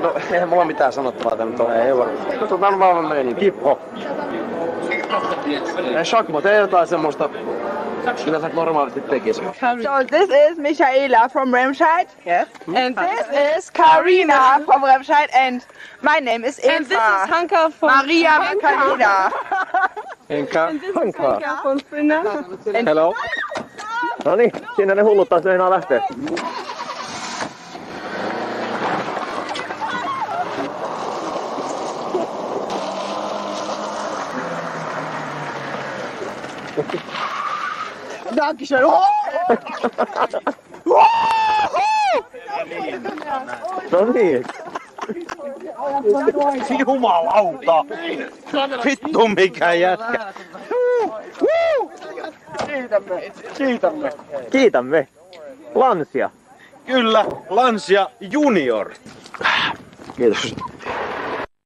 No, eihän mulla mitään sanottavaa tän tuohon, ei vaan. Katsotaan vaan meininki. Hip-hop. Shakmot, ei jotain semmoista, mitä sä normaalisti tekisit. So this is Michaela from Remscheid. Yes. And this is Karina from Remscheid. And my name is Eva. And this is Hanka from Maria Macarena. Enkä hankaa. Hanka from Sprinter. Hello. Noniin, siinä ne hullut taas meinaa lähtee. Dankeschön. No niin. Jumalauta! Vittu mikä jätkä! Kiitämme. Kiitämme. Lansia. Kyllä, Lancia Junior. Kiitos.